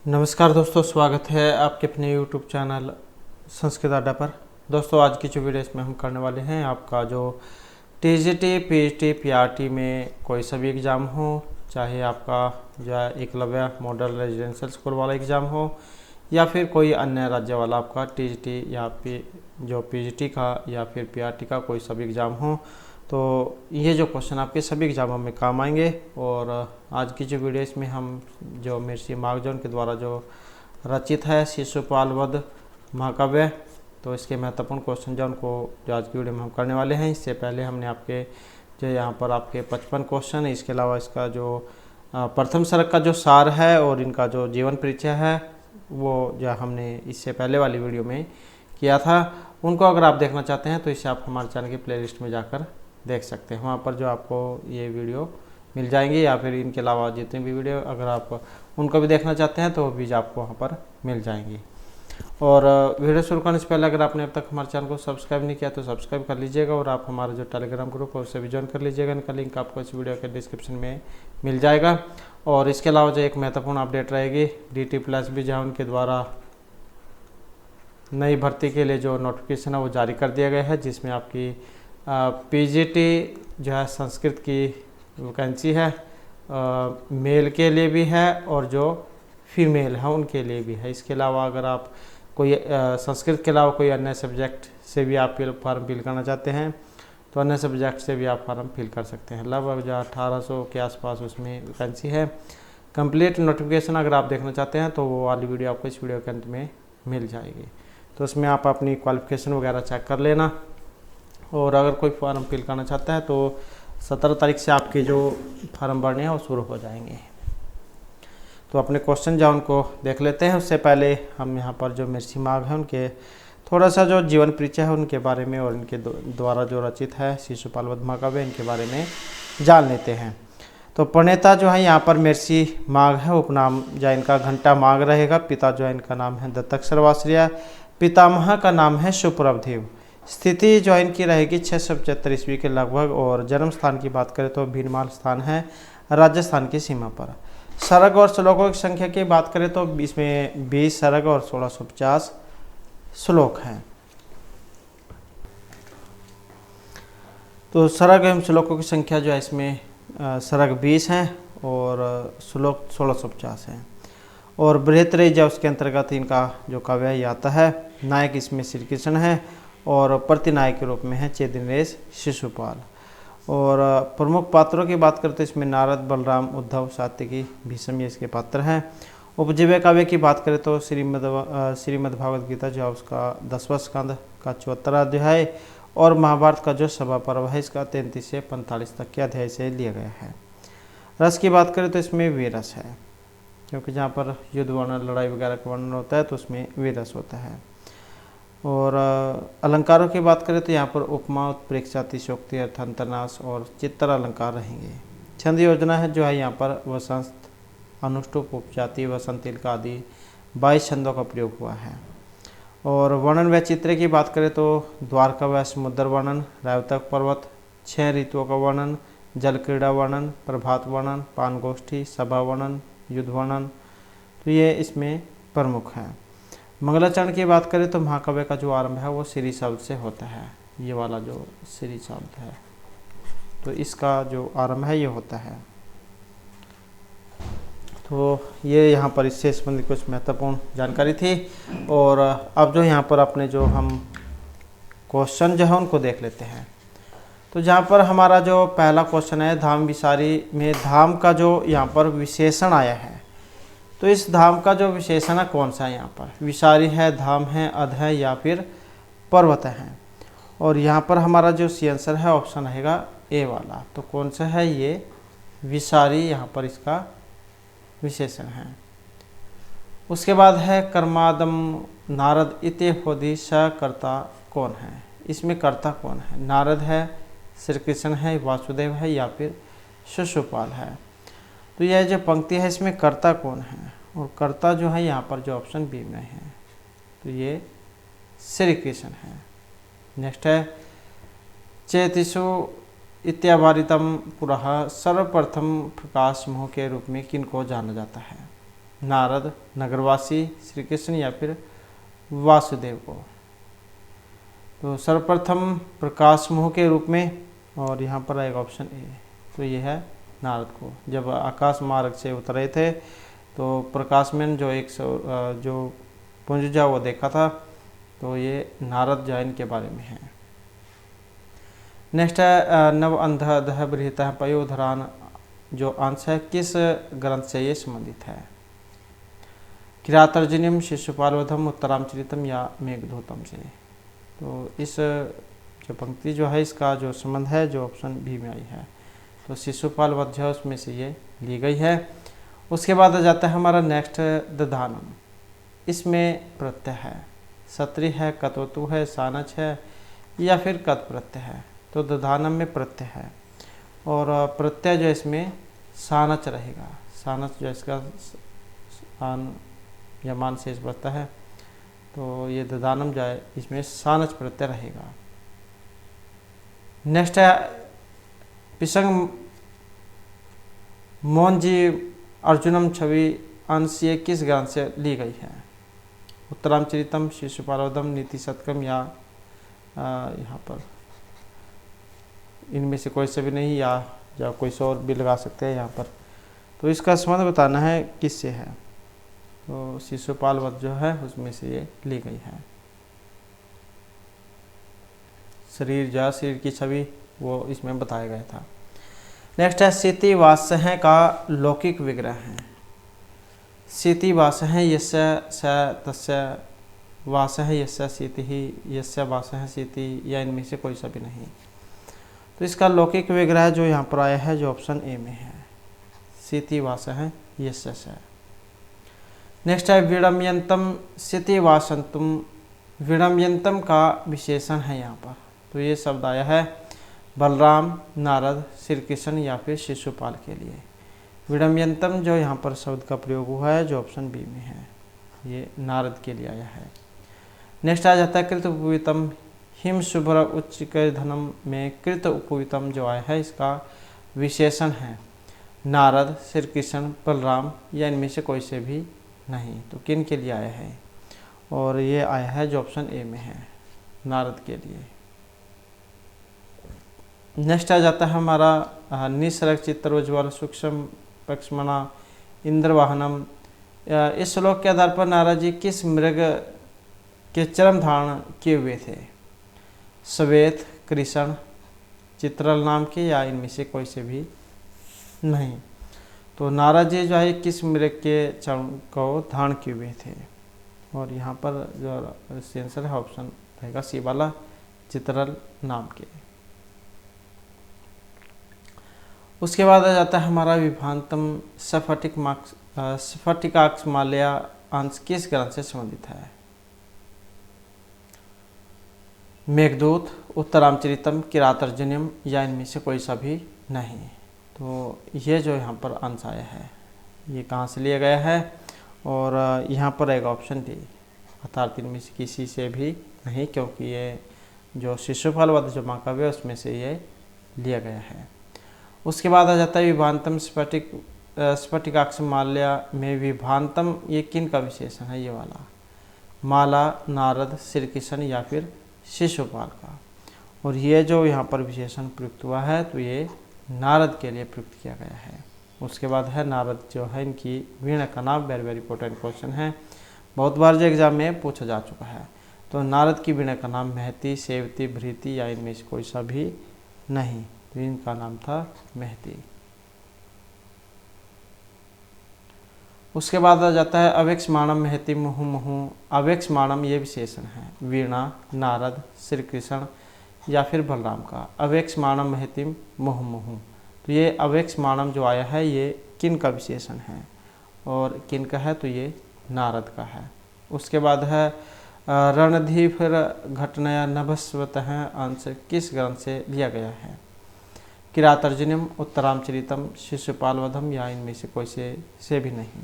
नमस्कार दोस्तों, स्वागत है आपके अपने YouTube चैनल संस्कृत अड्डा पर। दोस्तों, आज की जो वीडियो इसमें हम करने वाले हैं, आपका जो TGT, PGT, PRT में कोई सभी एग्ज़ाम हो, चाहे आपका जो है एकलव्य मॉडल रेजिडेंशियल स्कूल वाला एग्ज़ाम हो या फिर कोई अन्य राज्य वाला आपका TGT या जो PGT का या फिर PRT का कोई सभी एग्ज़ाम हो, तो ये जो क्वेश्चन आपके सभी एग्ज़ामों में काम आएंगे। और आज की जो वीडियो इसमें हम जो महर्षि माखनजोन के द्वारा जो रचित है शिशुपाल वध महाकाव्य, तो इसके महत्वपूर्ण क्वेश्चन जो उनको जो आज की वीडियो में हम करने वाले हैं। इससे पहले हमने आपके जो यहाँ पर आपके 55 क्वेश्चन है, इसके अलावा इसका जो प्रथम सर्ग का जो सार है और इनका जो जीवन परिचय है वो जो हमने इससे पहले वाली वीडियो में किया था, उनको अगर आप देखना चाहते हैं तो इसे आप हमारे चैनल की प्लेलिस्ट में जाकर देख सकते हैं। वहाँ पर जो आपको ये वीडियो मिल जाएंगी, या फिर इनके अलावा जितने भी वीडियो अगर आप उनको भी देखना चाहते हैं तो वो भी आपको वहाँ पर मिल जाएंगी। और वीडियो शुरू करने से पहले अगर आपने अब तक हमारे चैनल को सब्सक्राइब नहीं किया तो सब्सक्राइब कर लीजिएगा, और आप हमारा जो टेलीग्राम ग्रुप है उससे भी ज्वाइन कर लीजिएगा। इनका लिंक आपको इस वीडियो के डिस्क्रिप्शन में मिल जाएगा। और इसके अलावा जो एक महत्वपूर्ण अपडेट रहेगी DT+ जहाँ उनके द्वारा नई भर्ती के लिए जो नोटिफिकेशन है वो जारी कर दिया गया है, जिसमें आपकी PGT जो है संस्कृत की वैकेंसी है, मेल के लिए भी है और जो फीमेल है उनके लिए भी है। इसके अलावा अगर आप कोई संस्कृत के अलावा कोई अन्य सब्जेक्ट से भी आप फॉर्म फिल करना चाहते हैं तो अन्य सब्जेक्ट से भी आप फॉर्म फिल कर सकते हैं। लगभग जो 1800 के आसपास उसमें वैकेंसी है। कंप्लीट नोटिफिकेशन अगर आप देखना चाहते हैं तो वो वाली वीडियो आपको इस वीडियो के अंत में मिल जाएगी, तो उसमें आप अपनी क्वालिफिकेशन वगैरह चेक कर लेना। और अगर कोई फॉर्म फिल करना चाहता है तो 17 तारीख से आपके जो फॉर्म भरने हैं वो शुरू हो जाएंगे। तो अपने क्वेश्चन जो उनको देख लेते हैं। उससे पहले हम यहाँ पर जो महर्षि माघ है उनके थोड़ा सा जो जीवन परिचय है उनके बारे में और इनके द्वारा जो रचित है शिशुपाल वध महाकाव्य, इनके बारे में जान लेते हैं। तो प्रणेता जो है यहाँ पर महर्षि माघ है, उपनाम जो इनका घंटा माघ रहेगा। पिता जो है इनका नाम है दत्तक वासरिया, पितामह का नाम है सुप्रभदेव। स्थिति जो इनकी रहेगी 675 ईस्वी के लगभग। और जन्म स्थान की बात करें तो भीनमाल स्थान है राजस्थान की सीमा पर। सर्ग और श्लोकों की संख्या की बात करें तो इसमें 20 सर्ग और 1650 श्लोक हैं। तो सर्ग एवं श्लोकों की संख्या जो है इसमें सर्ग 20 हैं और श्लोक 1650 हैं। और बृहत्रेय उसके अंतर्गत इनका जो काव्य है आता है। नायक इसमें श्री कृष्ण है और प्रतिनायक के रूप में है चेदिनरेश शिशुपाल। और प्रमुख पात्रों की बात करते इसमें नारद, बलराम, उद्धव, सात्यकी, भीष्म ये इसके पात्र हैं। उपजीव्य काव्य की बात करें तो श्रीमद् भागवत गीता जो है उसका 10वां स्कंद का 74वां अध्याय, और महाभारत का जो सभा पर्व है इसका 33 से 45 तक के अध्याय से लिया गया है। रस की बात करें तो इसमें वीरस है, क्योंकि जहाँ पर युद्ध वर्णन, लड़ाई वगैरह का वर्णन होता है तो उसमें वीरस होता है। और अलंकारों की बात करें तो यहाँ पर उपमा, उत्प्रेक्षा, अतिशयोक्ति, अर्थांतरनाश और चित्तर अलंकार रहेंगे। छंद योजना है जो है यहाँ पर वसंत, अनुष्टुप, उपजाति, वसंतिल का आदि 22 छंदों का प्रयोग हुआ है। और वर्णन व चित्र की बात करें तो द्वारका व समुद्र वर्णन, रायवतक पर्वत, 6 ऋतुओं का वर्णन, जल क्रीड़ा वर्णन, प्रभात वर्णन, पानगोष्ठी, सभा वर्णन, युद्ध वर्णन, तो ये इसमें प्रमुख हैं। मंगलाचरण की बात करें तो महाकाव्य का जो आरंभ है वो श्री शब्द से होता है। ये वाला जो श्री शब्द है तो इसका जो आरंभ है ये होता है। तो ये यहाँ पर इससे संबंधित कुछ महत्वपूर्ण जानकारी थी। और अब जो यहाँ पर अपने जो हम क्वेश्चन जो है उनको देख लेते हैं। तो जहाँ पर हमारा जो पहला क्वेश्चन है, धाम विसारी में धाम का जो यहाँ पर विशेषण आया है, तो इस धाम का जो विशेषण है कौन सा है? यहाँ पर विसारी है, धाम है, अध है या फिर पर्वत है। और यहाँ पर हमारा जो सी आंसर है ऑप्शन रहेगा ए वाला। तो कौन सा है? ये विसारी यहाँ पर इसका विशेषण है। उसके बाद है कर्मादम नारद इति होदि स कर्ता कौन है? इसमें कर्ता कौन है? नारद है, श्री कृष्ण है, वासुदेव है या फिर शिशुपाल है। तो यह जो पंक्ति है इसमें कर्ता कौन है? और कर्ता जो है यहाँ पर जो ऑप्शन बी में है तो ये श्री कृष्ण है। नेक्स्ट है चेतिषु इत्यावारितम पुरः सर्वप्रथम प्रकाश मोह के रूप में किन को जाना जाता है? नारद, नगरवासी, श्री कृष्ण या फिर वासुदेव को। तो सर्वप्रथम प्रकाश मुह के रूप में, और यहाँ पर आएगा ऑप्शन ए, तो ये है नारद को। जब आकाश मार्ग से उतरे थे तो प्रकाश में जो जो पुंजा वो देखा था, तो ये नारद जैन के बारे में है। नेक्स्ट है नव अंधः बृहतः पयोधरान, जो अंश है किस ग्रंथ से ये संबंधित है? किरातार्जुनीयम, शिशुपालवधम, उत्तरामचरितम या मेघदूतम से। तो इस जो पंक्ति जो है इसका जो संबंध है जो ऑप्शन बी में आई है, तो शिशुपाल वध है उसमें से ये ली गई है। उसके बाद आ जाता है हमारा नेक्स्ट दधानम। इसमें प्रत्यय है, सत्री है, कतवतु है, सानच है या फिर कत प्रत्यय है। तो दधानम में प्रत्यय है और प्रत्यय जो इसमें सानच रहेगा। सानच जो इसका आन या मान शेष बचता है, तो ये दधानम जाए इसमें सानच प्रत्यय रहेगा। नेक्स्ट है पिशंग मोहनजी अर्जुनम छवि अंश, ये किस ग्रंथ से ली गई है? उत्तरामचरितम, शिशुपालवधम, नीति शतकम या यहाँ पर इनमें से कोई से भी नहीं, या कोई से और भी लगा सकते हैं यहाँ पर। तो इसका संबंध बताना है किससे है, तो शिशुपाल वध जो है उसमें से ये ली गई है। शरीर की छवि वो इसमें बताया गया था। नेक्स्ट है सीति वास्य का लौकिक विग्रह है। सीति वास है यस्य स तस्य वास है यस्य सीति ही यस्य वास है सीति, या इनमें से कोई सा भी नहीं। तो इसका लौकिक विग्रह जो यहाँ पर आया है जो ऑप्शन ए में है, सीति वास है यस्य स। नेक्स्ट है विडम्यंतम सीति वासंतुम। विडम्यंतम का विशेषण है यहाँ पर, तो ये शब्द आया है बलराम, नारद, श्री कृष्ण या फिर शिशुपाल के लिए। विडम्यंतम जो यहाँ पर शब्द का प्रयोग हुआ है जो ऑप्शन बी में है, ये नारद के लिए आया है। नेक्स्ट आ जाता है कृत उपवीतम। हिम शुभ्र उच्च धनम में कृत उपवीतम जो आया है इसका विशेषण है नारद, श्री कृष्ण, बलराम या इनमें से कोई से भी नहीं। तो किन के लिए आया है? और ये आया है जो ऑप्शन ए में है, नारद के लिए। नेक्स्ट आ जाता है हमारा निसर्ग चित्रोज्वल सूक्ष्म पक्षमणा इंद्रवाहनम। इस श्लोक के आधार पर नारद जी किस मृग के चरम धारण किए हुए थे? श्वेत, कृष्ण, चित्रल नाम के या इनमें से कोई से भी नहीं। तो नारद जी जो है किस मृग के चरण को धारण किए हुए थे? और यहाँ पर जो आंसर है ऑप्शन रहेगा सी वाला, चित्रल नाम के। उसके बाद आ जाता है हमारा विभांतम स्फटिकाक्ष माल्या अंश किस ग्रंथ से संबंधित है? मेघदूत, उत्तरामचरितम, किरातार्जुनीयम या इनमें से कोई सा भी नहीं। तो ये जो यहाँ पर अंश आया है ये कहाँ से लिया गया है? और यहाँ पर एक ऑप्शन डी, अर्थात इनमें से किसी से भी नहीं, क्योंकि ये जो शिशुपाल वध जो महाकाव्य है उसमें से ये लिया गया है। उसके बाद आ जाता है विभांतम स्फटिकाक्ष माल्या में विभांतम, ये किन का विशेषण है? ये वाला माला, नारद, श्री कृष्ण या फिर शिशुपाल का। और ये जो यहाँ पर विशेषण प्रयुक्त हुआ है तो ये नारद के लिए प्रयुक्त किया गया है। उसके बाद है नारद जो है इनकी वीणा का नाम, वेरी वेरी इंपॉर्टेंट क्वेश्चन है, बहुत बार जो एग्जाम में पूछा जा चुका है। तो नारद की वीणा का नाम महती, सेवती, भृति या इनमें से कोई सा भी नहीं। तो इनका नाम था महती। उसके बाद आ जाता है अवेक्ष्माणम महती मुहु मुहु। अवेक्ष्माणम ये विशेषण है वीणा, नारद, श्री कृष्ण या फिर बलराम का। अवेक्ष्माणम महती मुहु मुहु, तो ये अवेक्ष्माणम जो आया है ये किन का विशेषण है और किन का है? तो ये नारद का है। उसके बाद है रणधीर घटनया नभस्वतः अंश किस ग्रंथ से लिया गया है? किरातार्जुनीयम, उत्तरामचरितम, शिशुपालवधम या इनमें से कोई से भी नहीं।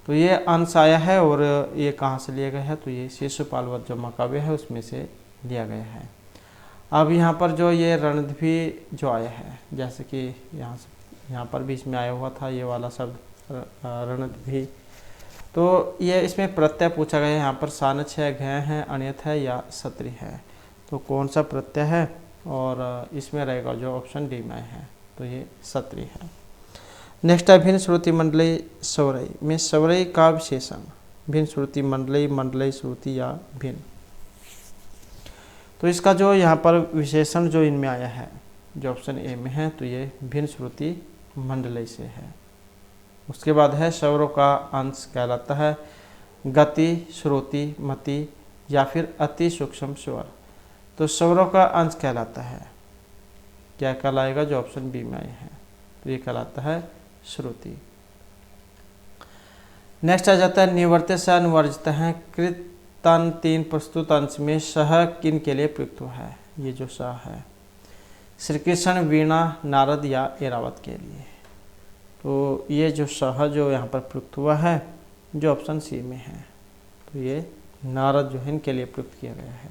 तो ये अंश आया है और ये कहाँ से लिया गया है? तो ये शिशुपालवध जो महाकाव्य है उसमें से लिया गया है। अब यहाँ पर जो ये रणधीर जो आया है, जैसे कि यहाँ पर भी इसमें आया हुआ था ये वाला शब्द, रणद्भी। तो ये इसमें प्रत्यय पूछा गया है, यहाँ पर सानच है, घय है, अण्यथ है या सत्री है। तो कौन सा प्रत्यय है, और इसमें रहेगा जो ऑप्शन डी में है, तो ये सत्री है। नेक्स्ट है भिन्न श्रुति मंडली सौरई में सौरई का विशेषण। भिन्न श्रुति मंडली, मंडली श्रुति या भिन्न। तो इसका जो यहाँ पर विशेषण जो इनमें आया है, जो ऑप्शन ए में है, तो ये भिन्न श्रुति मंडली से है। उसके बाद है स्वरों का अंश कहलाता है गति, श्रुति, मति या फिर अति सूक्ष्म स्वर। तो स्वरों का अंश कहलाता है, क्या कहलाएगा, जो ऑप्शन बी में आए हैं, तो ये कहलाता है श्रुति। नेक्स्ट आ जाता है निवर्त्य से अनुवर्जित है कृतन तीन प्रस्तुत अंश में सह किन के लिए प्रयुक्त हुआ है। ये जो सह है श्री कृष्ण, वीणा, नारद या ऐरावत के लिए। तो ये जो सह जो यहाँ पर प्रयुक्त हुआ है, जो ऑप्शन सी में है, तो ये नारद जो है इनके लिए प्रयुक्त किया गया है।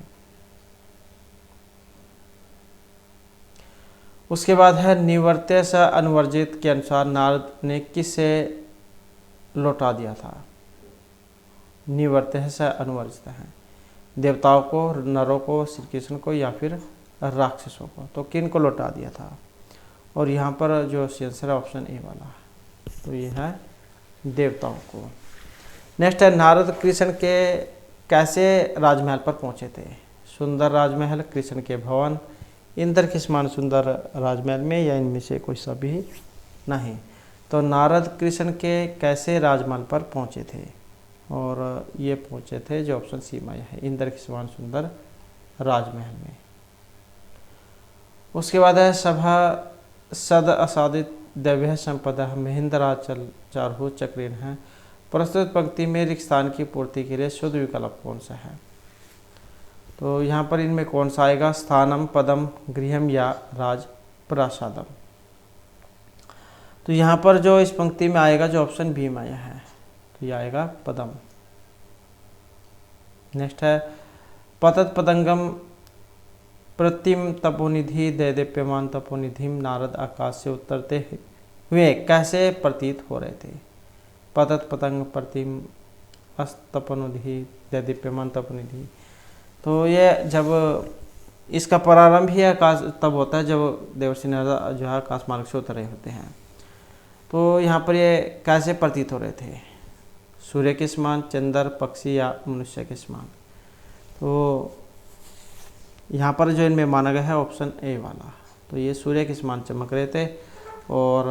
उसके बाद है निवर्त्य से अनुवर्जित के अनुसार नारद ने किसे लौटा दिया था। निवर्त्य से अनुवर्जित है, देवताओं को, नरों को, श्री कृष्ण को या फिर राक्षसों को। तो किन को लौटा दिया था, और यहाँ पर जो आंसर है ऑप्शन ए वाला है, तो ये है देवताओं को। नेक्स्ट है नारद कृष्ण के कैसे राजमहल पर पहुँचे थे। सुंदर राजमहल, कृष्ण के भवन, इंद्र के समान सुंदर राजमहल में, या इनमें से कोई सा भी नहीं। तो नारद कृष्ण के कैसे राजमहल पर पहुँचे थे, और ये पहुँचे थे जो ऑप्शन सी में है, इंद्र के समान सुंदर राजमहल में। उसके बाद है सभा सद असादित दिव्य संपदा महेंद्राचल चारहु चक्रीन है। प्रस्तुत पंक्ति में रिक्त स्थान की पूर्ति के लिए शुद्ध विकल्प कौन सा है। तो यहाँ पर इनमें कौन सा आएगा, स्थानम, पदम, गृहम या राज प्रासादम। तो यहाँ पर जो इस पंक्ति में आएगा, जो ऑप्शन बी में आया है, तो ये आएगा पदम। नेक्स्ट है पतत पतंगम प्रतिम तपोनिधि दे दीप्यमान तपोनिधिम नारद आकाश से उतरते हुए कैसे प्रतीत हो रहे थे। पतत पतंग प्रतिम अस्तपनिधि दे दीप्यमान तपोनिधि। तो ये जब इसका प्रारंभ ही आकाश तब होता है जब देवर्षि नारद जो है आकाश मार्ग से उतर रहे होते हैं। तो यहाँ पर ये कैसे प्रतीत हो रहे थे, सूर्य के समान, चंद्र, पक्षी या मनुष्य के समान। तो यहाँ पर जो इनमें माना गया है ऑप्शन ए वाला, तो ये सूर्य के समान चमक रहे थे। और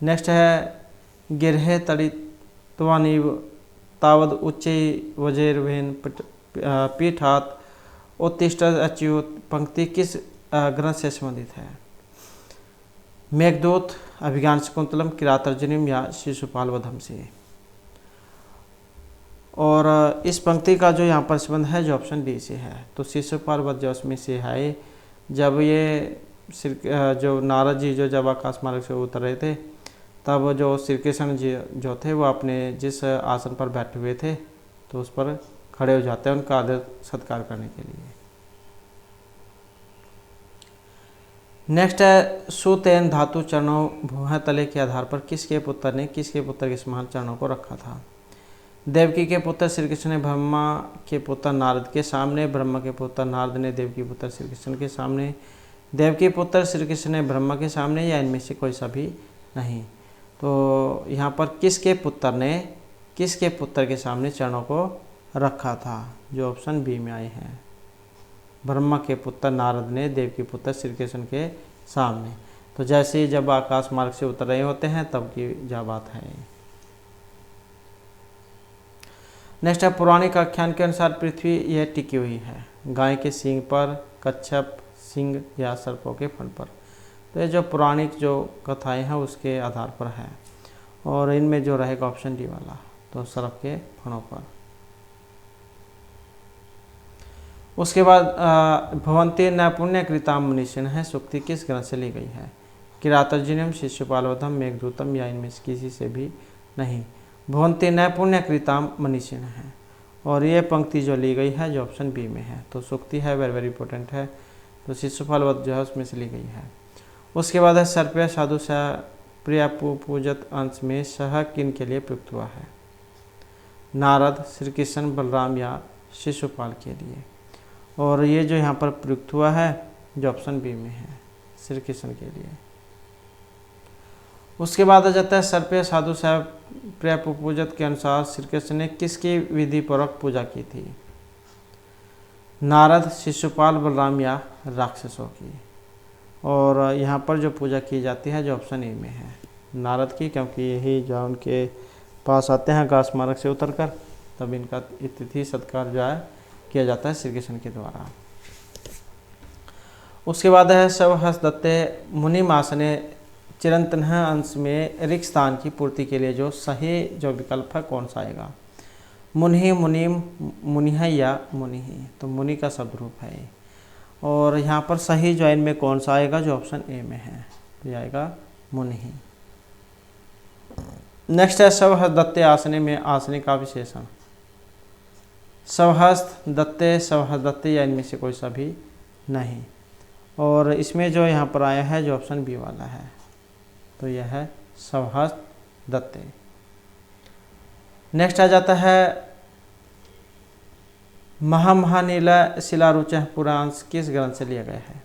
नेक्स्ट है गिरहे तड़ित्वानी तावद उच्चे वजेरवेन पीठात उत्तिष्ठ अच्युत पंक्ति किस ग्रंथ से संबंधित है। मेघदूत, अभिज्ञान शकुंतलम, किरातार्जुनीम या शिशुपाल वधम से। और इस पंक्ति का जो यहाँ पर संबंध है, जो ऑप्शन डी से है, तो शिशुपाल वध जो उसमें से है, जब ये जो नारद जी जो जब आकाश मार्ग से उतर रहे थे, तब जो श्री कृष्ण जी जो थे वो अपने जिस आसन पर बैठे हुए थे, तो उस पर खड़े हो जाते हैं उनका आदर सत्कार करने के लिए। नेक्स्ट है सुतेन धातु चरणों भूह तले के आधार पर किसके पुत्र ने किसके पुत्र के समान चरणों को रखा था। देवकी के पुत्र श्री कृष्ण ने ब्रह्मा के पुत्र नारद के सामने, ब्रह्मा के पुत्र नारद ने देवकी पुत्र श्री कृष्ण के सामने, देवकी पुत्र श्री कृष्ण ने ब्रह्मा के सामने, या इनमें से कोई सा भी नहीं। तो यहाँ पर किसके पुत्र ने किसके पुत्र के सामने चरणों को रखा था, जो ऑप्शन बी में आए हैं। ब्रह्मा के पुत्र नारद ने देवकी पुत्र श्री कृष्ण के सामने। तो जैसे ही जब आकाश मार्ग से उतर रहे होते हैं तब की यह बात है। नेक्स्ट है पौराणिक आख्यान के अनुसार पृथ्वी यह टिकी हुई है गाय के सींग पर, कच्छप, सिंह या सर्पों के फण पर। तो ये जो पौराणिक जो कथाएं हैं उसके आधार पर है, और इनमें जो रहेगा ऑप्शन डी वाला, तो सर्प के फणों पर। उसके बाद भवंती नैपुण्य कृताम मनीषिण है, सूक्ति किस ग्रंथ से ली गई है। किरातार्जुनीयम, शिशुपालवधम, मेघदूतम, या इनमें से किसी से भी नहीं। भवंती नैपुण्य कृताम मनीषिण है, और ये पंक्ति जो ली गई है जो ऑप्शन बी में है, तो सूक्ति है, वेरी वेरी इंपॉर्टेंट है। तो शिशुपालवध जो है उसमें से ली गई है। उसके बाद है सर्पया साधु सह प्रिया पूजत अंश में सह किन के लिए प्रयुक्त हुआ है? नारद, श्री कृष्ण, बलराम या शिशुपाल के लिए। और ये जो यहाँ पर प्रयुक्त हुआ है जो ऑप्शन बी में है, श्री कृष्ण के लिए। उसके बाद आ जाता है सर्पया साधु सह प्रिया पूजत के अनुसार श्री कृष्ण ने किसकी विधि पूर्वक पूजा की थी? नारद, शिशुपाल, बलराम या राक्षसों की। और यहाँ पर जो पूजा की जाती है जो ऑप्शन ए में है, नारद की, क्योंकि यही जो उनके पास आते हैं आकाश मार्ग से उतरकर, तब इनका तिथि सत्कार जो है किया जाता है श्री कृष्ण के द्वारा। उसके बाद है शवहस्त दत्ते मुनिमासने चिरंतन अंश में रिक्त स्थान की पूर्ति के लिए जो सही जो विकल्प है कौन सा आएगा? मुनि, मुनिम, मुनिह या मुनिहि। तो मुनि का शब्द रूप है। और यहाँ पर सही जो इनमें कौन सा आएगा? जो ऑप्शन ए में है, तो आएगा मुनिहि। नेक्स्ट है शवहस्त दत्ते आसने में आसने का विशेषण। शवहस्त दत्ते, शवहस्त दत्ते या इनमें से कोई सा भी नहीं। और इसमें जो यहाँ पर आया है जो ऑप्शन बी वाला है, तो यह है शवहस्त दत्ते। नेक्स्ट आ जाता है महामहानीला शिलारुच पुरांश किस ग्रंथ से लिया गया है?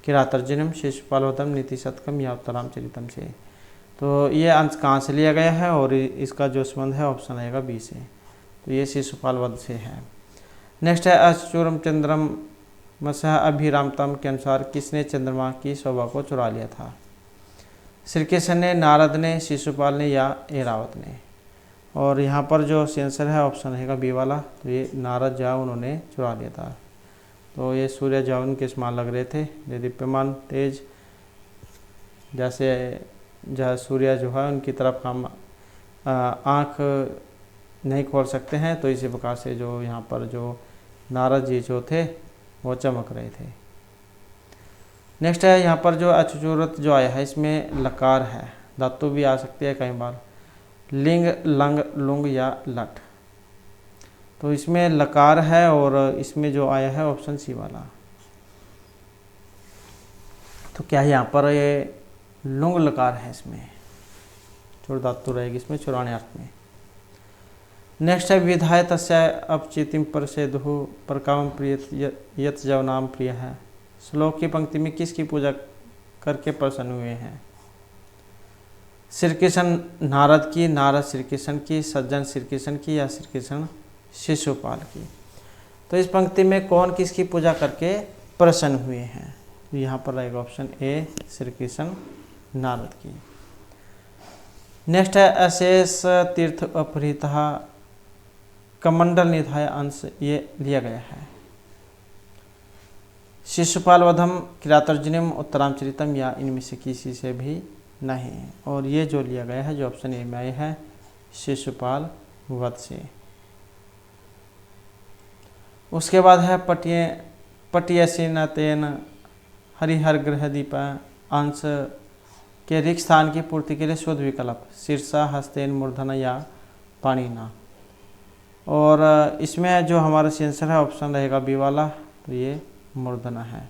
किरातार्जुनीयम, शिशुपालवधम, नीति शतकम या उत्तरामचरितम से। तो ये अंश कहाँ से लिया गया है? और इसका जो संबंध है ऑप्शन आएगा बी से, तो ये शिशुपालवध से है। नेक्स्ट है अचूरम चंद्रम मसह अभिरामतम के अनुसार किसने चंद्रमा की शोभा को चुरा लिया था? श्री कृष्ण ने, नारद ने, शिशुपाल ने या ऐरावत ने। और यहाँ पर जो आंसर है ऑप्शन रहेगा बी वाला, तो ये नारद जो उन्होंने चुरा लिया था। तो ये सूर्य जो उनके समान लग रहे थे, ये दीप्यमान तेज, जैसे सूर्य जो है उनकी तरफ हम आँख नहीं खोल सकते हैं, तो इसी प्रकार से जो यहाँ पर जो नारद जी जो थे वो चमक रहे थे। नेक्स्ट है यहाँ पर जो अचूरत जो आया है इसमें लकार है, धातु भी आ सकती है कई बार, लिंग, लंग, लुंग या लट। तो इसमें लकार है और इसमें जो आया है ऑप्शन सी वाला, तो क्या है यहाँ पर ये लुंग लकार है, इसमें चुर धातु रहेगी इसमें चुराने अर्थ में। नेक्स्ट है विधाय तस्य अपचितिम पर से दुहु पर काम प्रिय यत जव नाम प्रिय है। श्लोक की पंक्ति में किसकी पूजा करके प्रसन्न हुए हैं? श्री कृष्ण नारद की, नारद श्री कृष्ण की, सज्जन श्री कृष्ण की या श्री कृष्ण शिशुपाल की। तो इस पंक्ति में कौन किसकी पूजा करके प्रसन्न हुए हैं? यहाँ पर रहेगा ऑप्शन ए, श्री कृष्ण नारद की। नेक्स्ट है अशेष तीर्थ अपहृतः कमंडल निधाय अंश ये लिया गया है। शिशुपाल वधम, किरातार्जुनीयम, उत्तरामचरितम या इनमें से किसी से भी नहीं। और ये जो लिया गया है जो ऑप्शन ए में आया है शिशुपाल वध से। उसके बाद है पटियसीनतेन हरिहर ग्रह दीप अंश के रिक्त स्थान की पूर्ति के लिए शुद्ध विकल्प शीर्षा, हस्तेन, मूर्धना या पाणिना। और इसमें जो हमारा आंसर है ऑप्शन रहेगा बी वाला, तो ये मूर्धना है।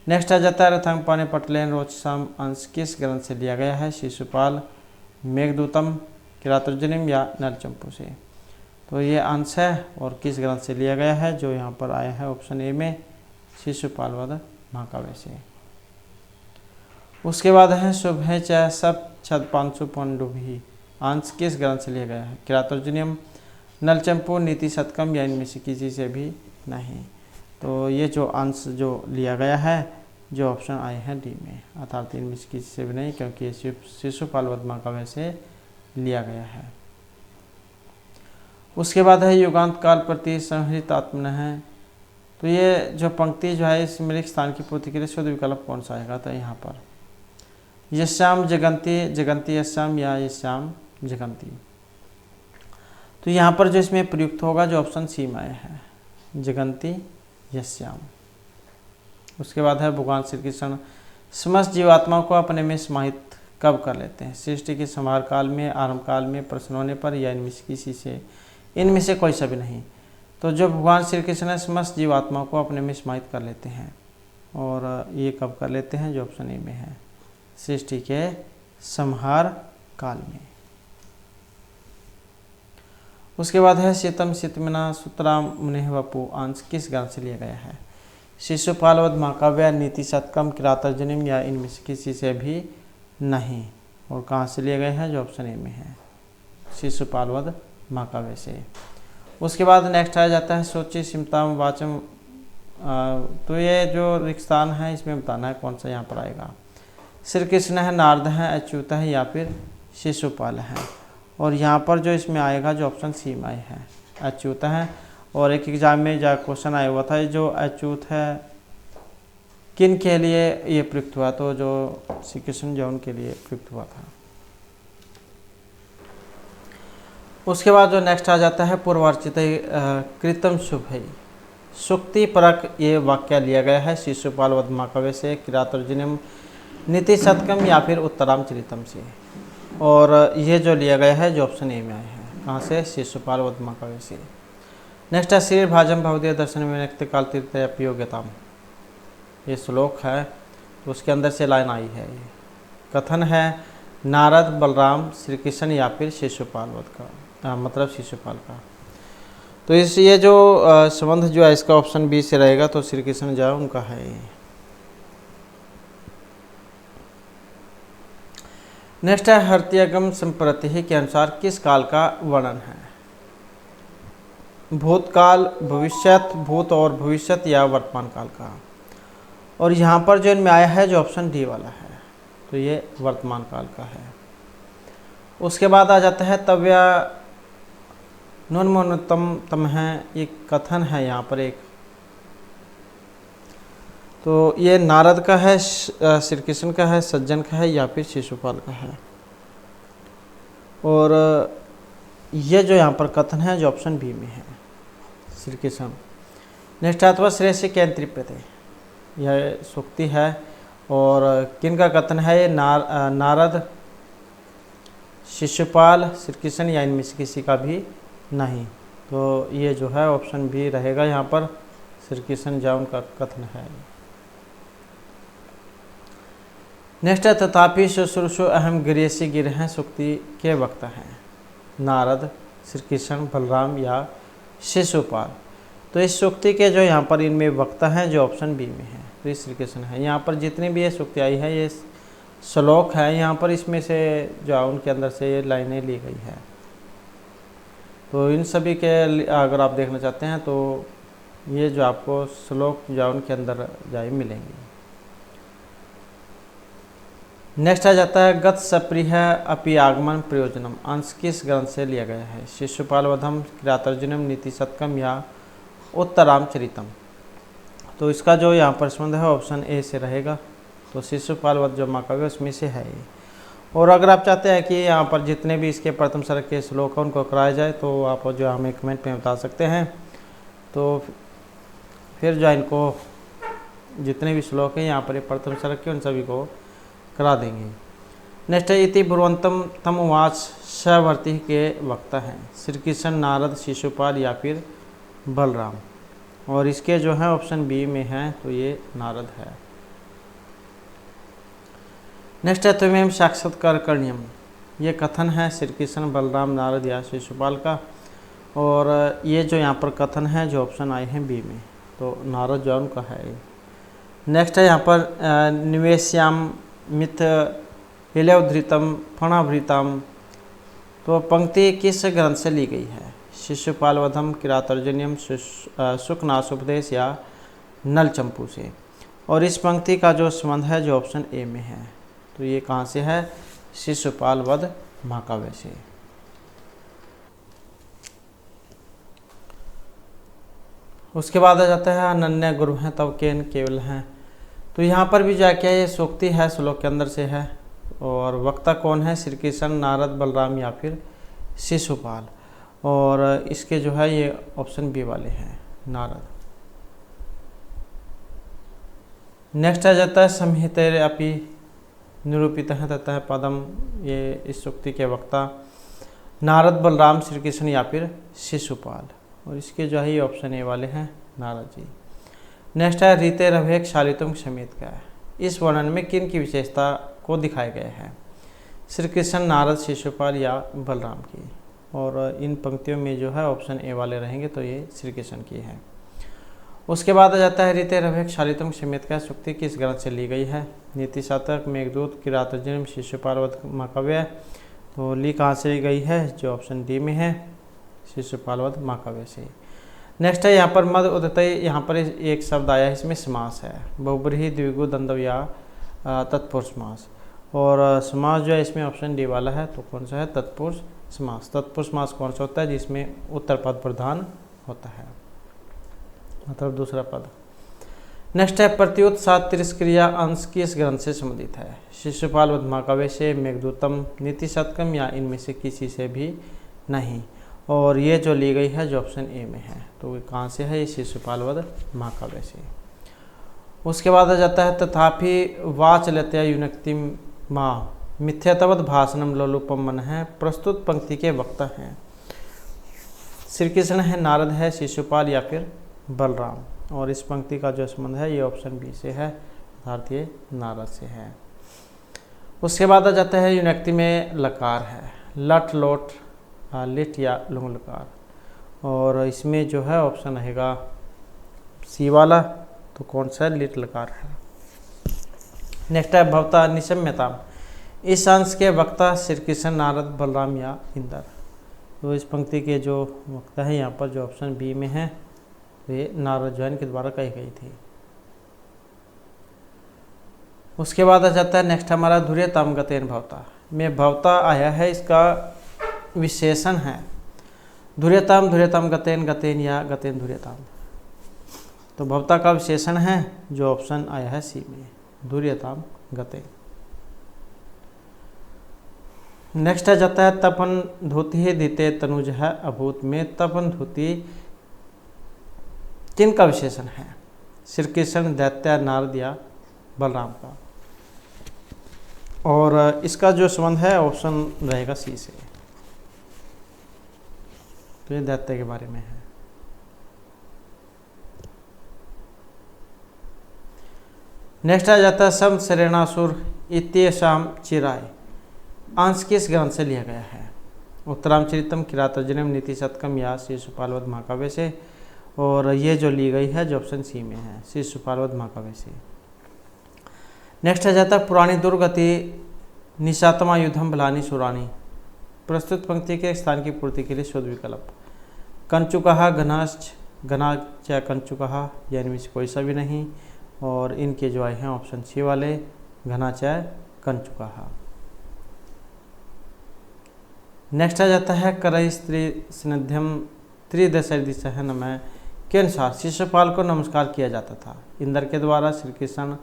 नेक्स्ट आ जाता है रथंग पाने पटलेन रोचसम अंश किस ग्रंथ से लिया गया है? शिशुपाल, मेघदूतम, किरातार्जुनीयम या नलचंपू से। तो ये अंश है और किस ग्रंथ से लिया गया है? जो यहाँ पर आया है ऑप्शन ए में शिशुपाल वध महाकाव्य से। उसके बाद है शुभ च सब छदपांशु पंडुभि अंश किस ग्रंथ से लिया गया है? किरातार्जुनीयम, नलचंपू, नीति शतकम या इनमें से किसी से भी नहीं। तो ये जो अंश जो लिया गया है जो ऑप्शन आए हैं डी में, अर्थात इनमें से किसी से भी नहीं, क्योंकि ये शिशुपाल वध महाकाव्य से लिया गया है। उसके बाद है युगांत काल प्रति संहृत आत्मन है। तो ये जो पंक्ति जो है इसमें रिक्त स्थान की पूर्ति के लिए शुद्ध विकल्प कौन सा आएगा? तो यहाँ पर यश्याम जगंती, जगंती यश्याम या यश्याम जगंती। तो यहाँ पर जो इसमें प्रयुक्त होगा जो ऑप्शन सी में आया है जगंती यश्याम। उसके बाद है भगवान श्री कृष्ण समस्त जीवात्माओं को अपने में समाहित कब कर लेते हैं? सृष्टि के संहार काल में, आरंभ काल में, प्रश्न होने पर या इनमें से किसी से, इनमें से कोई सा भी नहीं। तो जो भगवान श्री कृष्ण समस्त जीवात्माओं को अपने में समाहित कर लेते हैं, और ये कब कर लेते हैं? जो ऑप्शन ए में है सृष्टि के संहार काल में। उसके बाद है शीतम शीतमिना सुतरा मुनि वपु अंश किस ग्रंथ से लिया गया है? शिशुपाल वध महाकाव्य, नीति शतकम, किरातार्जुनीम या इनमें से किसी से भी नहीं। और कहाँ से लिए गए हैं? जो ऑप्शन ए में है, शिशुपाल वध महाकाव्य से। उसके बाद नेक्स्ट आ जाता है सोची सिमताम वाचम। तो ये जो रिक्तान है इसमें बताना है कौन सा यहाँ पर आएगा। श्री कृष्ण है, नारद है, अच्युत है या फिर शिशुपाल है। और यहाँ पर जो इसमें आएगा जो ऑप्शन सी में है अच्युत है। और एक एग्जाम में जो क्वेश्चन आया हुआ था जो अच्युत है किन के लिए ये प्रयुक्त हुआ? तो जो श्री कृष्ण जो उनके लिए प्रयुक्त हुआ था। उसके बाद जो नेक्स्ट आ जाता है पूर्वार्चित कृतम शुभ है, सुक्ति परक ये वाक्य लिया गया है शिशुपाल वध महाकाव्य से, किरातार्जुनीम, नीति शतकम या फिर उत्तरामचरितम से। और ये जो लिया गया है जो ऑप्शन ए में आया है, कहाँ से? शिशुपाल वध महाकाव्य से। नेक्स्ट है श्री भाजम भवदीय दर्शन विनक्ति काल तीर्थ अपयोग्यताम, ये श्लोक है तो उसके अंदर से लाइन आई है। ये कथन है नारद, बलराम, श्री कृष्ण या फिर शिशुपाल वध का, मतलब शिशुपाल का। तो इस ये जो संबंध जो है इसका ऑप्शन बी से रहेगा, तो श्री कृष्ण जो है उनका है ये। नेक्स्ट है हर्त्यगम संप्रति के अनुसार किस काल का वर्णन है? भूतकाल, भविष्यत, भूत और भविष्यत या वर्तमान काल का। और यहाँ पर जो इनमें आया है जो ऑप्शन डी वाला है, तो ये वर्तमान काल का है। उसके बाद आ जाता है तव्य न्यूनतम तम है, ये कथन है यहाँ पर एक, तो ये नारद का है, श्री कृष्ण का है, सज्जन का है या फिर शिशुपाल का है। और ये जो यहाँ पर कथन है जो ऑप्शन बी में है, श्री कृष्ण। नेक्स्ट आता है श्रेष्ठ केंद्रित है, यह सूक्ति है। और किन का कथन है ये? नारद, शिशुपाल, श्री कृष्ण या इनमें से किसी का भी नहीं। तो ये जो है ऑप्शन बी रहेगा यहाँ पर, श्री कृष्ण जो उनका कथन है। नेक्स्ट है तथापि शुश्रूषु अहम गिरेसी गिर हैं, सूक्ति के वक्ता हैं? नारद, श्री कृष्ण, बलराम या शिशुपाल। तो इस सूक्ति के जो यहाँ पर इनमें वक्ता हैं जो ऑप्शन बी में है, तो ये श्री कृष्ण है। यहाँ पर जितनी भी ये सूक्ति आई है ये श्लोक है, यहाँ पर इसमें से जो उनके अंदर से ये लाइनें ली गई है। तो इन सभी के अगर आप देखना चाहते हैं तो ये जो आपको श्लोक जो उनके अंदर जाए मिलेंगे। नेक्स्ट आ जाता है गत सप्रिय अपि आगमन प्रयोजनम, अंश किस ग्रंथ से लिया गया है? शिशुपाल वधम, किरातार्जुनीम, नीति शतकम या उत्तरामचरितम। तो इसका जो यहाँ पर संबंध है ऑप्शन ए से रहेगा, तो शिशुपाल वध जो महाकाव्य उसमें से है ये। और अगर आप चाहते हैं कि यहाँ पर जितने भी इसके प्रथम सर्ग के श्लोक हैं उनको कराया जाए तो आप जो हमें कमेंट में बता सकते हैं, तो फिर जो इनको जितने भी श्लोक हैं यहाँ पर प्रथम सर्ग के उन सभी को करा देंगे। नेक्स्ट है इति ब्रुवंतम तम उवाच सवर्ती के वक्ता हैं? श्री कृष्ण, नारद, शिशुपाल या फिर बलराम। और इसके जो है ऑप्शन बी में है, तो ये नारद है। नेक्स्ट है त्वमेव साक्षात्कार करणीयम, ये कथन है श्री कृष्ण, बलराम, नारद या शिशुपाल का। और ये जो यहाँ पर कथन है जो ऑप्शन आए हैं बी में, तो नारद जो उनका है ये। नेक्स्ट है यहाँ पर निवेश्याम मिथ हिलवधृतम फणाभृतम, तो पंक्ति किस ग्रंथ से ली गई है? शिशुपाल वधम, किरातार्जुनीयम, शुकनाशोपदेश या नलचंपू से। और इस पंक्ति का जो संबंध है जो ऑप्शन ए में है, तो ये कहाँ से है? शिशुपाल वध महाकाव्य से। उसके बाद आ जाता है अनन्य गुरु हैं तब केन केवल हैं। तो यहाँ पर भी जाके ये सूक्ति है, श्लोक के अंदर से है। और वक्ता कौन है? श्री कृष्ण, नारद, बलराम या फिर शिशुपाल। और इसके जो है ये ऑप्शन बी वाले हैं, नारद। नेक्स्ट आ जाता है संहितेर अपि निरूपित है तथा पदम, ये इस सूक्ति के वक्ता नारद, बलराम, श्री कृष्ण या फिर शिशुपाल। और इसके जो है ये ऑप्शन ए वाले हैं, नारद जी। नेक्स्ट है रीते रवेक शालितुम समेत का है, इस वर्णन में किन की विशेषता को दिखाए गए हैं। श्री कृष्ण, नारद, शिशुपाल या बलराम की। और इन पंक्तियों में जो है ऑप्शन ए वाले रहेंगे, तो ये श्री कृष्ण की है। उसके बाद आ जाता है रीते रवेक शालितम समेत का सूक्ति किस ग्रंथ से ली गई है। नीति शतक, मेघदूत, किरातोजन्म, शिशुपाल वध महाकाव्य। तो ली कहाँ से ली गई है, जो ऑप्शन डी में है, शिशुपाल वध महाकाव्य से। नेक्स्ट है यहाँ पर मद उदतय, यहाँ पर एक शब्द आया है, इसमें समास है, बहुब्रीहि, द्विगु, द्वंद्व या तत्पुरुष समास। और समास जो है इसमें ऑप्शन डी वाला है, तो कौन सा है, तत्पुरुष समास। तत्पुरुष समास कौन सा होता है, जिसमें उत्तर पद प्रधान होता है, मतलब दूसरा पद। नेक्स्ट है प्रत्युत सात तिरस्क्रिया अंश किस ग्रंथ से संबंधित है। शिशुपाल वध महाकाव्य से, मेघदूतम, नीति शतकम या इनमें से किसी से भी नहीं। और ये जो ली गई है जो ऑप्शन ए में है, तो कहाँ से है, ये शिशुपाल वध महाकाव्य से। उसके बाद आ जाता है तथापि वाचलत्या युनक्ति माँ मिथ्यातवद भाषणम लोलुपम मन है। प्रस्तुत पंक्ति के वक्ता हैं श्री कृष्ण है, नारद है, शिशुपाल या फिर बलराम। और इस पंक्ति का जो संबंध है ये ऑप्शन बी से है, अर्थात ये नारद से है। उसके बाद आ जाता है युनक्ति में लकार है, लट, लोट, लिट या लुंग लकार। और इसमें जो है ऑप्शन रहेगा सी वाला, तो कौन सा है, लिट लकार है। नेक्स्ट है भवता निशम्यता, इस अंश के वक्ता श्री कृष्ण, नारद, बलराम या इंद्र। तो इस पंक्ति के जो वक्ता है यहाँ पर जो ऑप्शन बी में है, तो ये नारद जो है इनके द्वारा कही गई थी। उसके बाद आ जाता है नेक्स्ट हमारा धुर्यताम गतेन भवता में भवता आया है, इसका विशेषण है धुर्यताम, धुर्यताम गतेन, गतेन या गतेन धुर्यताम। तो भवता का विशेषण है जो ऑप्शन आया है सी में, धुर्यताम गतेन। नेक्स्ट आ जाता है तपन धोती दिते तनुज है अभूत में तपन धोती किन का विशेषण है। श्री कृष्ण, दैत्य, नारद या बलराम का। और इसका जो संबंध है ऑप्शन रहेगा सी से, तो ये दैत्य के बारे में है। नेक्स्ट आ जाता है सम शरेणासुर इत्येषाम चिराय, अंश किस ग्रंथ से लिया गया है। उत्तरामचरितम, किरातोजन्म, नीति शतकम या शिशुपाल वध महाकाव्य से। और ये जो ली गई है जो ऑप्शन सी में है, शिशुपाल वध महाकाव्य से। नेक्स्ट आ जाता है पुराणी दुर्गति निशातमा युद्धम बलानी सुरानी, प्रस्तुत पंक्ति के स्थान की पूर्ति के लिए शोध विकल्प। कंचुकहा, घनाश्च, घनाच या कंचुकहा, या इनमें से कोई सा भी नहीं। और इनके जो आए हैं ऑप्शन सी वाले, घनाच या कंचुकहा। नेक्स्ट आ जाता है करई स्त्री स्निध्यम त्रिदशदिशहन में के अनुसार शिशुपाल को नमस्कार किया जाता था। इंद्र के द्वारा, श्री कृष्ण,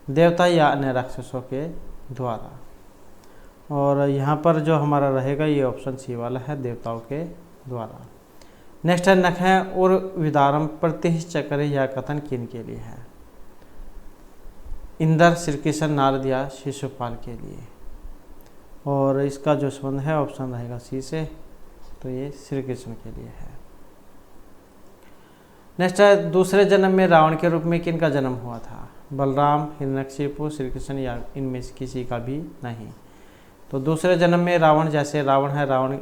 देवता या अन्य राक्षसों के द्वारा। और यहाँ पर जो हमारा रहेगा ये ऑप्शन सी वाला है, देवताओं के द्वारा। नेक्स्ट है नखें और विदारम प्रतिश्चक्र या कथन किन के लिए है। इंद्र, श्री कृष्ण, नारद या शिशुपाल के लिए। और इसका जो संबंध है ऑप्शन रहेगा सी से, तो ये श्री कृष्ण के लिए है। नेक्स्ट है दूसरे जन्म में रावण के रूप में किन का जन्म हुआ था। बलराम, हिरण्यकशिपु, श्री कृष्ण या इनमें से किसी का भी नहीं। तो दूसरे जन्म में रावण, जैसे रावण है, रावण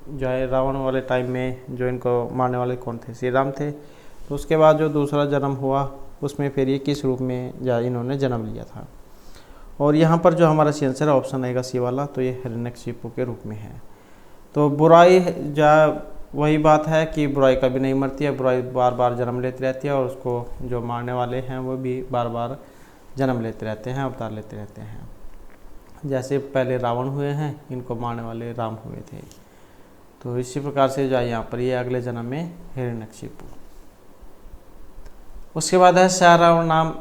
जो है रावण वाले टाइम में जो इनको मारने वाले कौन थे, श्री राम थे। तो उसके बाद जो दूसरा जन्म हुआ उसमें फिर ये किस रूप में या इन्होंने जन्म लिया था। और यहाँ पर जो हमारा सी आंसर ऑप्शन आएगा सी वाला, तो ये हिरण्यकशिपु के रूप में है। तो बुराई जो वही बात है कि बुराई कभी नहीं मरती है, बुराई बार बार जन्म लेती रहती है। और उसको जो मारने वाले हैं वो भी बार बार जन्म लेते रहते हैं, अवतार लेते रहते हैं। जैसे पहले रावण हुए हैं, इनको मारने वाले राम हुए थे। तो इसी प्रकार से जो है यहाँ पर ये अगले जन्म में हिरण्यकशिपु। उसके बाद है शाह रावण नाम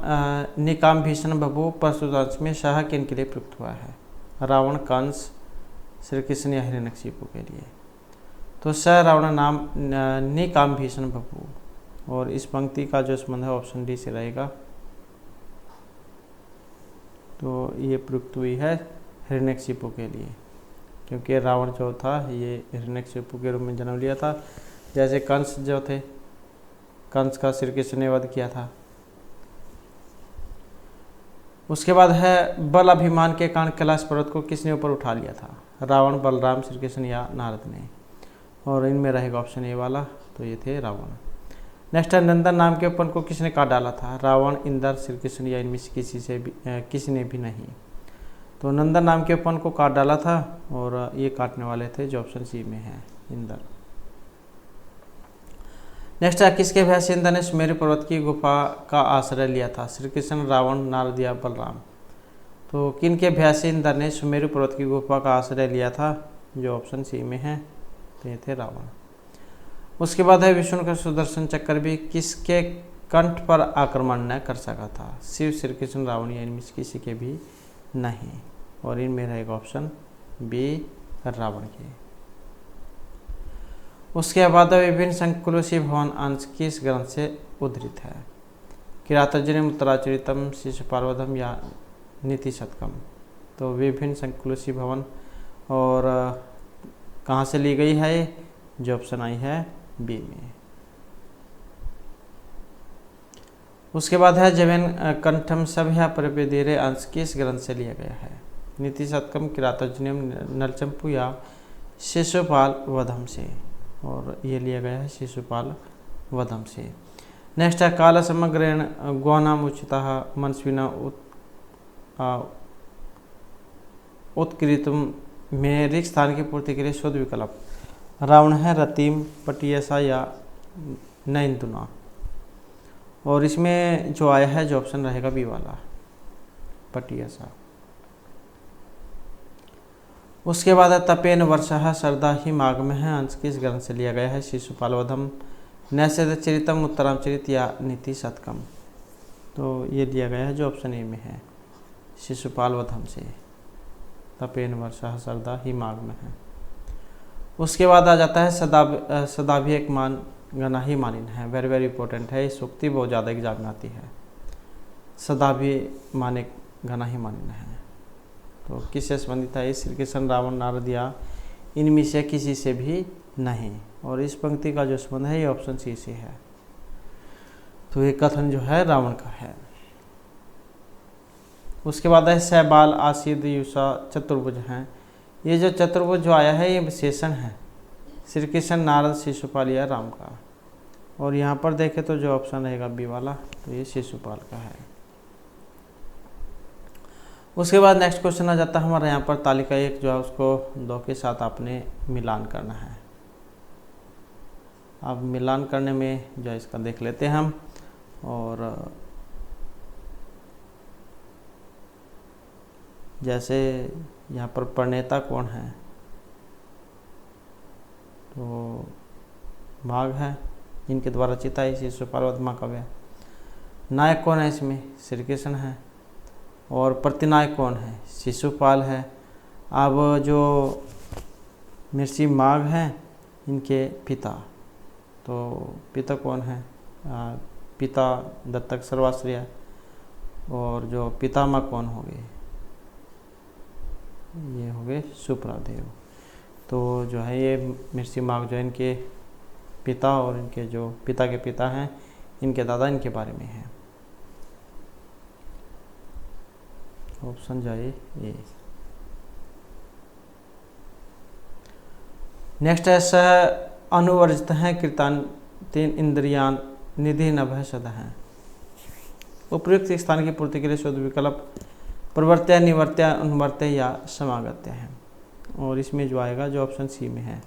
निकाम भीषण बबू, प्रस्तुत में शाह किन के लिए प्रयुक्त हुआ है। रावण, कंस, श्री कृष्ण या हिरण्यकशिपु के लिए। तो शाह रावण नाम निकाम भीषण बबू। और इस पंक्ति का जो संबंध है ऑप्शन डी से रहेगा, तो ये प्रयुक्त हुई है हिरण्यकशिपु के लिए, क्योंकि रावण जो था ये हिरण्यकशिपु के रूप में जन्म लिया था। जैसे कंस जो थे, कंस का श्री कृष्ण ने वध किया था। उसके बाद है बल अभिमान के कारण कैलाश पर्वत को किसने ऊपर उठा लिया था? रावण, बलराम, श्री कृष्ण या नारद ने? और इनमें रहेगा ऑप्शन ए वाला, तो ये थे रावण। नेक्स्ट है नंदन नाम के वन को किसने काट डाला था? रावण, इंद्र, श्री कृष्ण या इनमें से किसी ने भी नहीं। तो नंदन नाम के वन को काट डाला था और ये काटने वाले थे जो ऑप्शन सी में है, इंद्र। नेक्स्ट है किसके भय से इंद्र ने सुमेरु पर्वत की गुफा का आश्रय लिया था? श्री कृष्ण, रावण, नारद या बलराम? तो किन के भय से इंद्र ने सुमेरु पर्वत की गुफा का आश्रय लिया था? जो ऑप्शन सी में है, तो ये थे रावण। उसके बाद है विष्णु का सुदर्शन चक्र भी किसके कंठ पर आक्रमण न कर सका था? शिव, श्री कृष्ण, रावण या इनमें से किसी के भी नहीं। और इनमें रहेगा ऑप्शन बी, रावण के। उसके बाद विभिन्न संकुलों से भवन अंश किस ग्रंथ से उद्धृत है? किरातार्जुनीयम, उत्तराचरितम, शिशुपालवधम या नीति शतकम? तो विभिन्न संकुलों भवन और कहाँ से ली गई है? जो ऑप्शन आई है बी में। उसके बाद है जवेन कंठम सभ्या प्रपेदीरे अंश किस ग्रंथ से लिया गया है? नीति शतकम, किरातार्जुनीयम, नलचंपू या शिशुपाल वधम से? और ये लिया गया है शिशुपाल वधम से। नेक्स्ट है काल समग्रेण गौनामुचितः मनस्विना उत्कृतम में रिक्त स्थान की पूर्ति के लिए शोध विकल्प? रावण है, रतिम, पटियसा या नैंदुना? और इसमें जो आया है जो ऑप्शन रहेगा बी वाला, पटियसा। उसके बाद तपेन वर्षा सरदा ही माघ में है अंश किस ग्रंथ से लिया गया है? शिशुपालवधम, नैषधचरितम, उत्तरामचरित या नीति शतकम? तो ये लिया गया है जो ऑप्शन ए में है, शिशुपालवधम से। तपेन वर्षा सरदा ही माघ में है। उसके बाद आ जाता है सदाभी एक मान गना ही मानिन है। वेरी वेरी इंपॉर्टेंट है, इस सूक्ति बहुत ज़्यादा एग्जाम में आती है। सदाभी माने गना ही मानिन है, तो किससे संबंधित है? श्री कृष्ण, रावण, नारद या इनमें से किसी से भी नहीं। और इस पंक्ति का जो संबंध है ये ऑप्शन सी से है, तो ये कथन जो है रावण का है। उसके बाद है सहबाल, आसिद, युषा, चतुर्भुज हैं। ये जो चतुर्भुज जो आया है ये विशेषण है श्री कृष्ण, नारद, शिशुपाल या राम का। और यहाँ पर देखें तो जो ऑप्शन रहेगा बी वाला, तो ये शिशुपाल का है। उसके बाद नेक्स्ट क्वेश्चन आ जाता है हमारे यहाँ पर तालिका 1 जो है उसको 2 के साथ आपने मिलान करना है। अब मिलान करने में जो है इसका देख लेते हैं हम। और जैसे यहाँ पर प्रणेता कौन है? तो माघ है, इनके द्वारा रचित है शिशुपाल महाकाव्य। नायक कौन है इसमें? श्री कृष्ण है। और प्रतिनायक कौन है? शिशुपाल है। अब जो महर्षि माघ हैं इनके पिता, तो पिता कौन है? पिता दत्तक सर्वाश्रय। और जो पितामह कौन हो गए? ये हो गए सुप्रदेव। तो जो है ये महर्षि माघ जो है इनके पिता और इनके जो पिता के पिता हैं इनके दादा इनके बारे में है। ऑप्शन जाए ए। नेक्स्ट है सह अनुवर्जित हैं कीर्तन 3 इंद्रियान निधि नभय सद हैं। उपयुक्त स्थान की पूर्ति के लिए शोध विकल्प प्रवर्त्य, निवर्त्य, अनुवर्त्य या समागत्य है। और इसमें जो आएगा जो ऑप्शन सी में है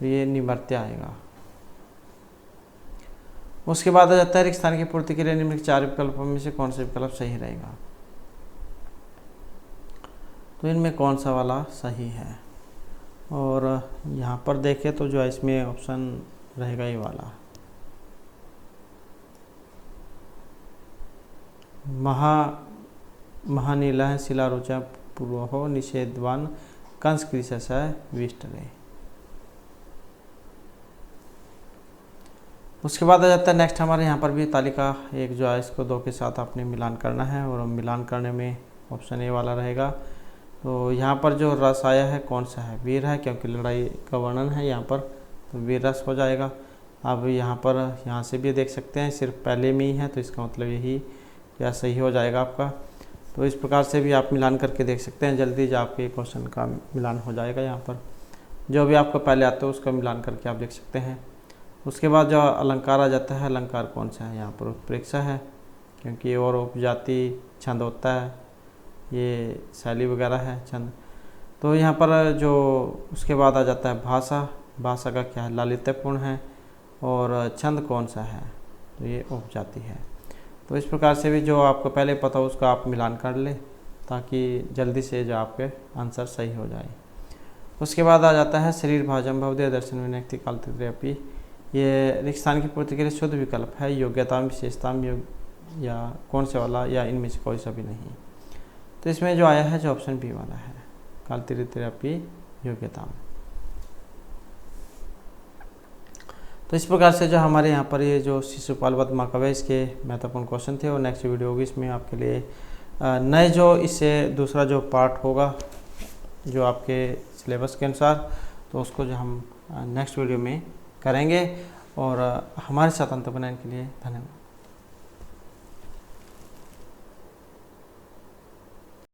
तो ये निवर्त्य आएगा। उसके बाद आ जाता है रिक्त स्थान की पूर्ति के लिए निम्नलिखित 4 विकल्पों में से कौन सा विकल्प सही रहेगा? तो इनमें कौन सा वाला सही है? और यहाँ पर देखें तो जो है इसमें ऑप्शन रहेगा ये वाला, महानीला शिलारुचा पूर्व निषेधवान कंस कृषय विष्टरे। उसके बाद आ जाता है नेक्स्ट हमारे यहाँ पर भी तालिका 1 जो है इसको 2 के साथ आपने मिलान करना है। और मिलान करने में ऑप्शन ए वाला रहेगा। तो यहाँ पर जो रस आया है कौन सा है? वीर है, क्योंकि लड़ाई का वर्णन है यहाँ पर, तो वीर रस हो जाएगा। अब यहाँ से भी देख सकते हैं सिर्फ पहले में ही है, तो इसका मतलब यही क्या सही हो जाएगा आपका। तो इस प्रकार से भी आप मिलान करके देख सकते हैं, जल्दी जो आपके क्वेश्चन का मिलान हो जाएगा। यहाँ पर जो भी आपको पहले आता है उसका मिलान करके आप देख सकते हैं। उसके बाद जो अलंकार आ जाता है, अलंकार कौन सा है, यहाँ पर उत्प्रेक्षा है, क्योंकि और उपजाति छंद होता है, ये शैली वगैरह है छंद। तो यहाँ पर जो उसके बाद आ जाता है भाषा, भाषा का क्या है, लालित्यपूर्ण है, और छंद कौन सा है, तो ये उपजाति है। तो इस प्रकार से भी जो आपको पहले पता हो उसका आप मिलान कर ले, ताकि जल्दी से जो आपके आंसर सही हो जाए। उसके बाद आ जाता है शरीर भाजम भवदे दर्शन विनक्ति काल तृतीयपि। ये रिक्त स्थान की पूर्ति के लिए शुद्ध विकल्प है, योग्यता विशेषता या कौन से वाला, या इनमें से कोई सा भी नहीं। तो इसमें जो आया है जो ऑप्शन बी वाला है, काल तृतीयपि योग्यता। तो इस प्रकार से जो हमारे यहाँ पर ये जो शिशुपाल वध महाकाव्य इसके महत्वपूर्ण क्वेश्चन थे, और नेक्स्ट वीडियो होगी इसमें आपके लिए नए जो इससे दूसरा जो पार्ट होगा जो आपके सिलेबस के अनुसार, तो उसको जो हम नेक्स्ट वीडियो में करेंगे। और हमारे साथ अंत बनाने के लिए धन्यवाद।